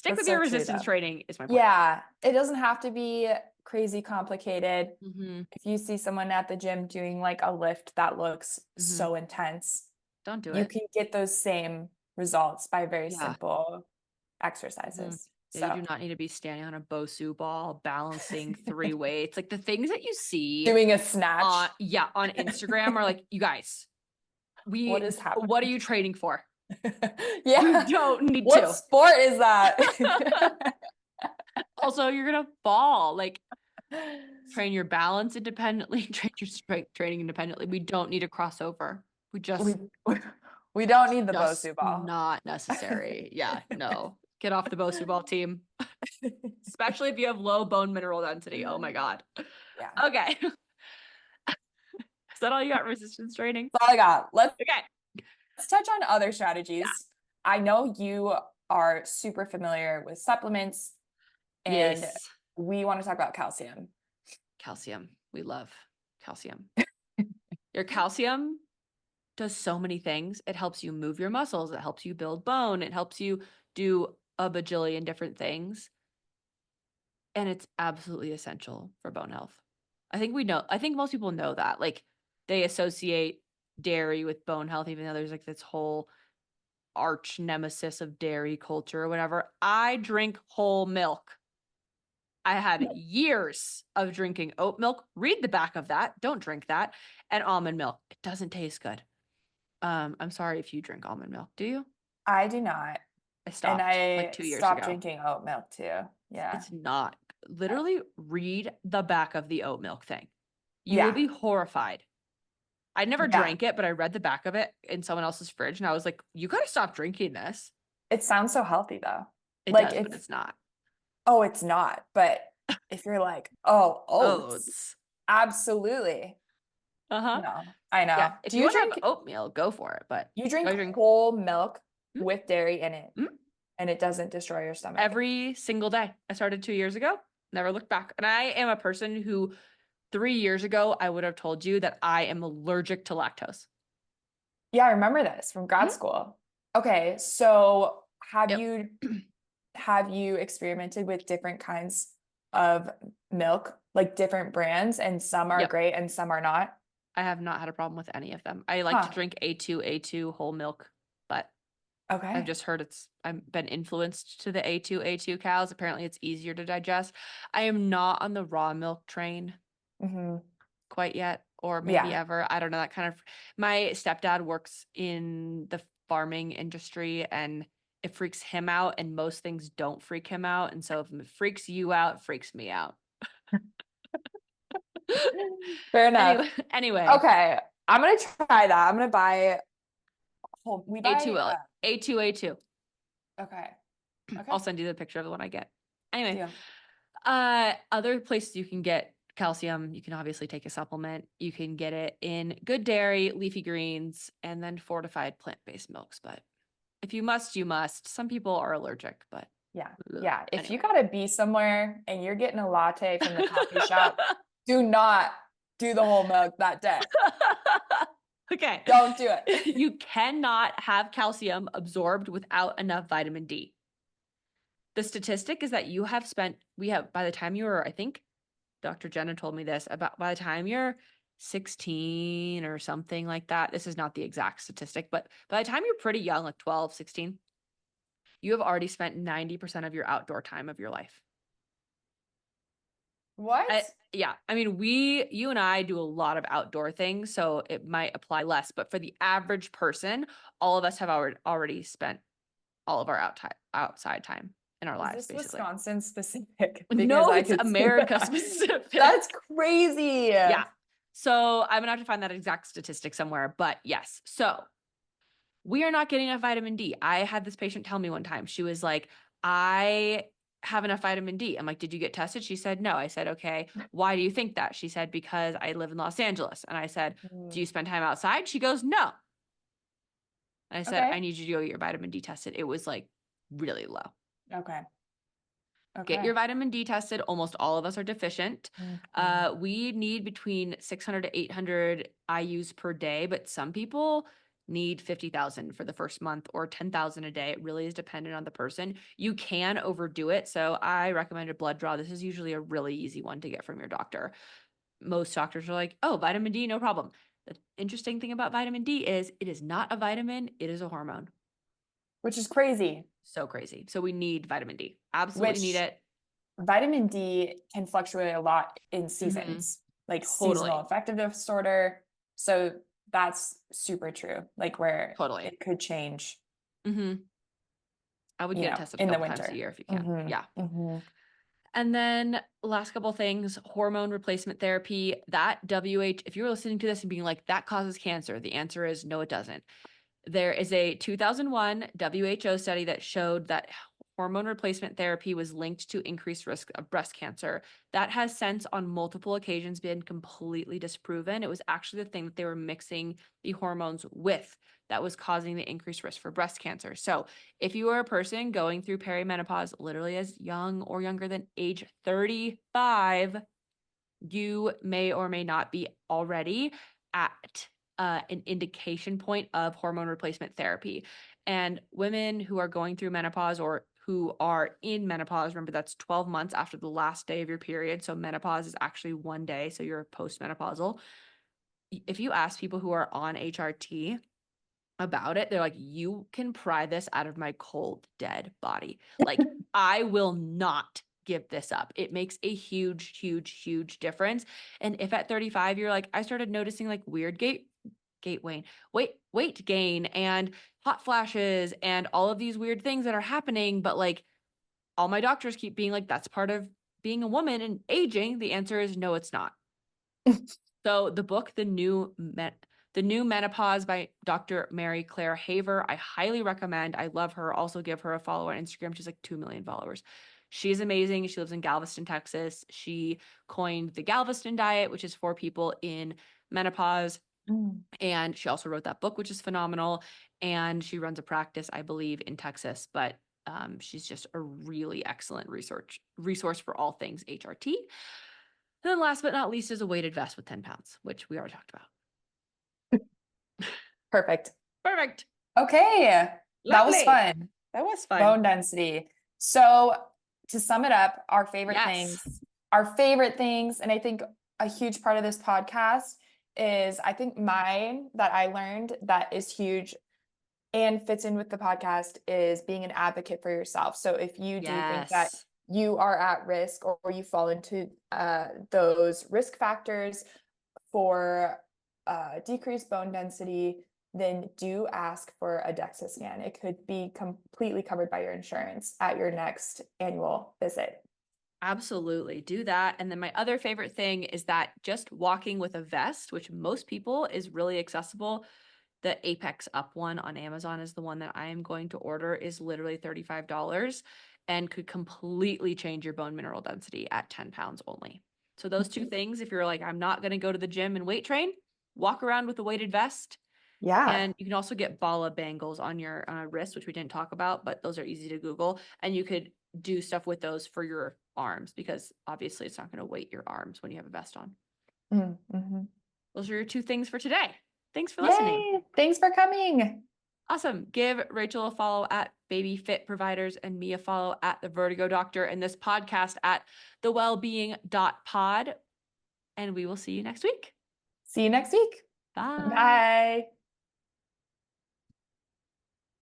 That's with so your true resistance though. training is my point. Yeah, it doesn't have to be crazy complicated. Mm-hmm. If you see someone at the gym doing like a lift that looks Mm-hmm. so intense, Don't do you it. can get those same results by very Yeah. simple Mm-hmm. exercises. Yeah, you So do not need to be standing on a Bosu ball, balancing 3 weights. Like the things that you see doing a snatch, on Instagram are like, you guys, what is what are happening? you training for? You Yeah. don't need What to. sport is that? Also, you're gonna fall. Like, train your balance independently, train your strength training independently. We don't need a crossover. We we just We don't need the Just Bosu ball. not necessary. Yeah, no. Get off the Bosu ball team, especially if you have low bone mineral density. Oh my God. Yeah. Okay. Is that all you got resistance training? That's all I got. Okay. Let's touch on other Yeah. strategies. I know you are super familiar with supplements, and Yes. we want to talk about calcium. Calcium. We love calcium. Your calcium does so many things. It helps you move your muscles. It helps you build bone. It helps you do a bajillion different things. And it's absolutely essential for bone health. I think most people know that. Like they associate dairy with bone health, even though there's like this whole arch nemesis of dairy culture or whatever. I drink whole milk. I had years of drinking oat milk. Read the back of that. Don't drink that. And almond milk. It doesn't taste good. I'm sorry if you drink almond milk. Do you? I do not. I And stopped like I 2 years stopped ago. drinking oat milk too. Yeah. It's not. Literally read the back of the oat milk thing. You will Yeah. be horrified. I never Yeah. drank it, but I read the back of it in someone else's fridge and I was like, you gotta stop drinking this. It sounds so healthy though. It Like does, but if, it's not. oh, it's not. But if you're like, oh, oats, Oats. absolutely. Uh-huh. No, I Yeah. know. If Do you you want to drink, have oatmeal, go for it. But you drink I drink whole milk mm, with dairy in it mm, and it doesn't destroy your stomach? every single day. I started 2 years ago, never looked back. And I am a person who 3 years ago, I would have told you that I am allergic to lactose. Yeah, I remember this from grad Mhm. school. Okay, so Yep. have you experimented with different kinds of milk, like different brands, and some are Yep. great and some are not? I have not had a problem with any of them. I like to Huh. drink A2 whole milk, but I've Okay. just heard I've been influenced to the A2 cows. Apparently it's easier to digest. I am not on the raw milk train Hmm. quite yet, or maybe Yeah. ever. I don't know. That kind of my stepdad works in the farming industry and it freaks him out, and most things don't freak him out. And so if it freaks you out, it freaks me out. Fair enough. Anyway, Okay, I'm gonna try that. I'm gonna buy whole, we buy A2 A2. okay. I'll Okay. send you the picture of the one I get. Anyway, Deal. other places you can get calcium, you can obviously take a supplement. You can get it in good dairy, leafy greens, and then fortified plant-based milks. But if you must, you must. Some people are allergic, but Yeah. ugh. Yeah. If you Anyway. gotta be somewhere and you're getting a latte from the coffee shop, do not do the whole milk that day. Okay. Don't do it. You cannot have calcium absorbed without enough vitamin D. The statistic is that by the time you were, I think Dr. Jenna told me this, about by the time you're 16 or something like that, this is not the exact statistic, but by the time you're pretty young, like 12, 16, you have already spent 90% of your outdoor time of your life. What? Yeah. I mean, you and I do a lot of outdoor things, so it might apply less, but for the average person, all of us have already spent all of our outside time in our Is lives, this basically. Wisconsin specific? Because No, I it's could see America that. specific. That's crazy. Yeah. So I'm gonna have to find that exact statistic somewhere, but yes. So we are not getting enough vitamin D. I had this patient tell me one time, she was like, I have enough vitamin D. I'm like, did you get tested? She said, no. I said, okay, why do you think that? She said, because I live in Los Angeles. And I said, do Mm, you spend time outside? She goes, no. And I said, I okay. need you to go get your vitamin D tested. It was like really low. Okay. Get your Okay. vitamin D tested. Almost all of us are deficient. Mhm. We need between 600 to 800 IUs per day, but some people need 50,000 for the first month or 10,000 a day. It really is dependent on the person. You can overdo it. So I recommend a blood draw. This is usually a really easy one to get from your doctor. Most doctors are like, oh, vitamin D, no problem. The interesting thing about vitamin D is it is not a vitamin, it is a hormone. Which is crazy, So crazy. So we need vitamin D. Absolutely need which it. vitamin D can fluctuate a lot in Mhm. seasons, like seasonal Totally. affective disorder. So that's super true, like where Totally. it could change, Mhm. I would get it tested a in the couple times a winter. year if you can. Hmm. Yeah. Hmm. And then last couple things, hormone replacement therapy, that if you were listening to this and being like, that causes cancer, the answer is no, it doesn't. There is a 2001 WHO study that showed that hormone replacement therapy was linked to increased risk of breast cancer. That has since, on multiple occasions, been completely disproven. It was actually the thing that they were mixing the hormones with that was causing the increased risk for breast cancer. So, if you are a person going through perimenopause literally as young or younger than age 35, you may or may not be already at an indication point of hormone replacement therapy. And women who are going through menopause or who are in menopause, remember that's 12 months after the last day of your period. So menopause is actually 1 day. So you're postmenopausal. If you ask people who are on HRT about it, they're like, you can pry this out of my cold, dead body. Like, I will not give this up. It makes a huge, huge, huge difference. And if at 35, you're like, I started noticing like weird weight gain and hot flashes and all of these weird things that are happening, but like all my doctors keep being like, that's part of being a woman and aging. The answer is no, it's not. So the book, The New Menopause by Dr. Mary Claire Haver, I highly recommend. I love her. Also give her a follow on Instagram. She's like 2 million followers. She's amazing. She lives in Galveston, Texas. She coined the Galveston diet, which is for people in menopause. Mm. And she also wrote that book, which is phenomenal. And she runs a practice, I believe, in Texas, but she's just a really excellent resource for all things HRT. And then last but not least is a weighted vest with 10 pounds, which we already talked about. Perfect. Perfect. Okay. That was Lovely. fun. That was fun. Bone density. So to sum it up, Yes. our favorite things, and I think a huge part of this podcast is I think mine that I learned that is huge and fits in with the podcast is being an advocate for yourself. So if you do think that Yes. you are at risk or you fall into those risk factors for decreased bone density, then do ask for a DEXA scan. It could be completely covered by your insurance at your next annual visit. Absolutely. Do that. And then my other favorite thing is that just walking with a vest, which most people is really accessible. The Apex Up one on Amazon is the one that I am going to order, is literally $35 and could completely change your bone mineral density at 10 pounds only. So those two things, if you're like, I'm not going to go to the gym and weight train, walk around with a weighted vest. Yeah. And you can also get Bala bangles on your wrist, which we didn't talk about, but those are easy to Google. And you could do stuff with those for your arms because obviously it's not going to weight your arms when you have a vest on. Mm-hmm. Those are your two things for today. Thanks for listening. Yay. Thanks for coming. Awesome. Give Rachel a follow at Baby Fit Providers and me a follow at The Vertigo Doctor and this podcast at thewellbeing.pod. And we will see you next week. See you next week. Bye. Bye.